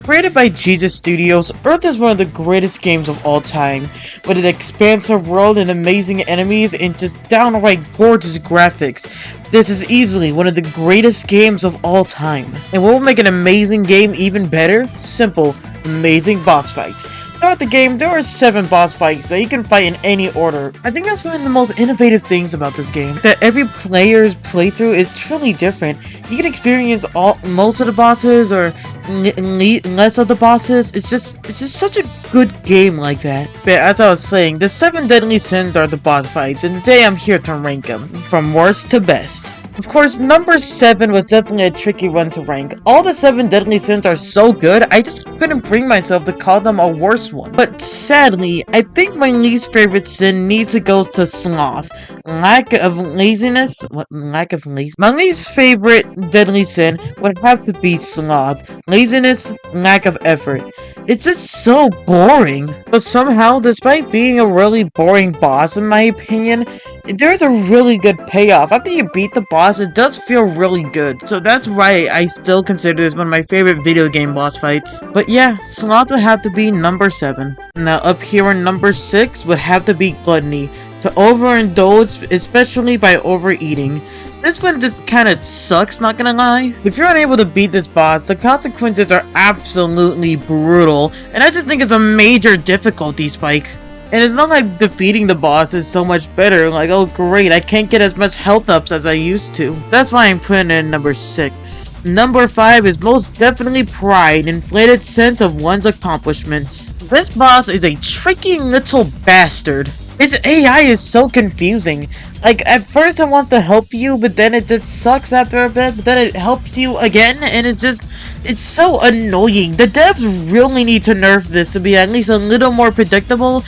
Created by Jesus Studios, Earth is one of the greatest games of all time, with an expansive world and amazing enemies and just downright gorgeous graphics. This is easily one of the greatest games of all time. And what will make an amazing game even better? Simple, amazing boss fights. Throughout the game, there are 7 boss fights that you can fight in any order. I think that's one of the most innovative things about this game, that every player's playthrough is truly different. You can experience most of the bosses or less of the bosses. It's just such a good game like that. But as I was saying, the 7 deadly sins are the boss fights, and today I'm here to rank them from worst to best. Of course, number 7 was definitely a tricky one to rank. All the 7 deadly sins are so good, I just couldn't bring myself to call them a worse one. But sadly, I think my least favorite sin needs to go to sloth. Lack of laziness? What? Lack of laziness? My least favorite deadly sin would have to be sloth. Laziness, lack of effort. It's just so boring. But somehow, despite being a really boring boss in my opinion, there's a really good payoff. After you beat the boss, it does feel really good. So that's why I still consider this one of my favorite video game boss fights. But yeah, sloth would have to be number 7. Now up here in number 6 would have to be gluttony. To overindulge, especially by overeating. This one just kinda sucks, not gonna lie. If you're unable to beat this boss, the consequences are absolutely brutal. And I just think it's a major difficulty spike. And it's not like defeating the boss is so much better, like, oh great, I can't get as much health ups as I used to. That's why I'm putting it in number 6. Number 5 is most definitely pride, inflated sense of one's accomplishments. This boss is a tricky little bastard. Its AI is so confusing. Like, at first it wants to help you, but then it just sucks after a bit, but then it helps you again, and it's so annoying. The devs really need to nerf this to be at least a little more predictable.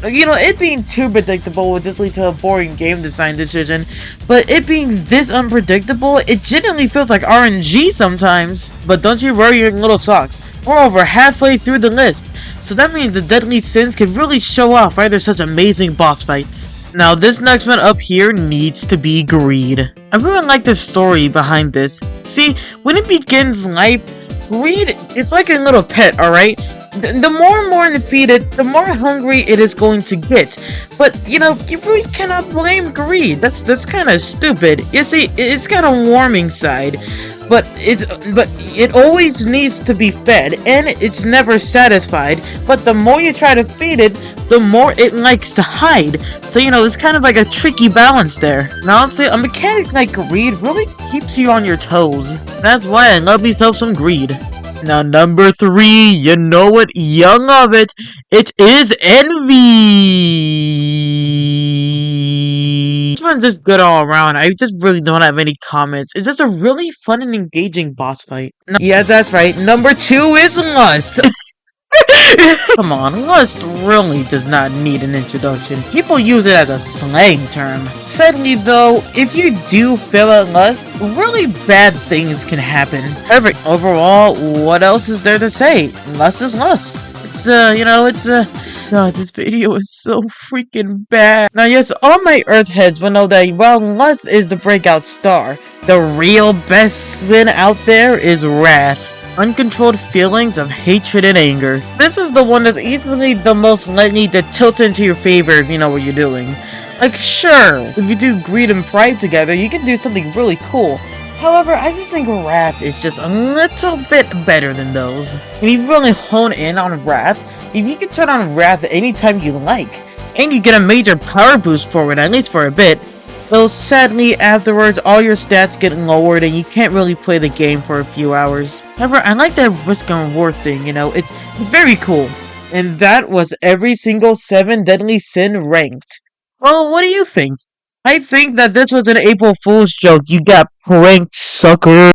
You know, it being too predictable would just lead to a boring game design decision, but it being this unpredictable, it genuinely feels like RNG sometimes. But don't you worry your little socks. We're over halfway through the list, so that means the deadly sins can really show off why there's such amazing boss fights. Now this next one up here needs to be greed. I really like the story behind this. See, when it begins life, greed, it's like a little pet, alright? The more and more you feed it, the more hungry it is going to get. But, you know, you really cannot blame greed. That's kind of stupid. You see, it's got a warming side. But it always needs to be fed, and it's never satisfied. But the more you try to feed it, the more it likes to hide. So, you know, it's kind of like a tricky balance there. Now, I'll say a mechanic like greed really keeps you on your toes. That's why I love myself some greed. Now, number 3, you know it, young of it. It is envy. This one's just good all around. I just really don't have any comments. It's just a really fun and engaging boss fight. No, yeah, that's right. Number 2 is lust. Come on, lust really does not need an introduction. People use it as a slang term. Sadly though, if you do fail at lust, really bad things can happen. However, overall, what else is there to say? Lust is lust. It's, God, this video is so freaking bad. Now yes, all my Earth heads will know that while lust is the breakout star, the real best sin out there is wrath. Uncontrolled feelings of hatred and anger. This is the one that's easily the most likely to tilt into your favor if you know what you're doing. Like, sure, if you do greed and pride together, you can do something really cool. However, I just think wrath is just a little bit better than those. If you really hone in on wrath, if you can turn on wrath anytime you like, and you get a major power boost for it, at least for a bit, though sadly afterwards all your stats get lowered and you can't really play the game for a few hours. However, I like that risk and reward thing, you know, it's very cool. And that was every single 7 deadly sin ranked. Well, what do you think? I think that this was an April Fool's joke. You got pranked, sucker.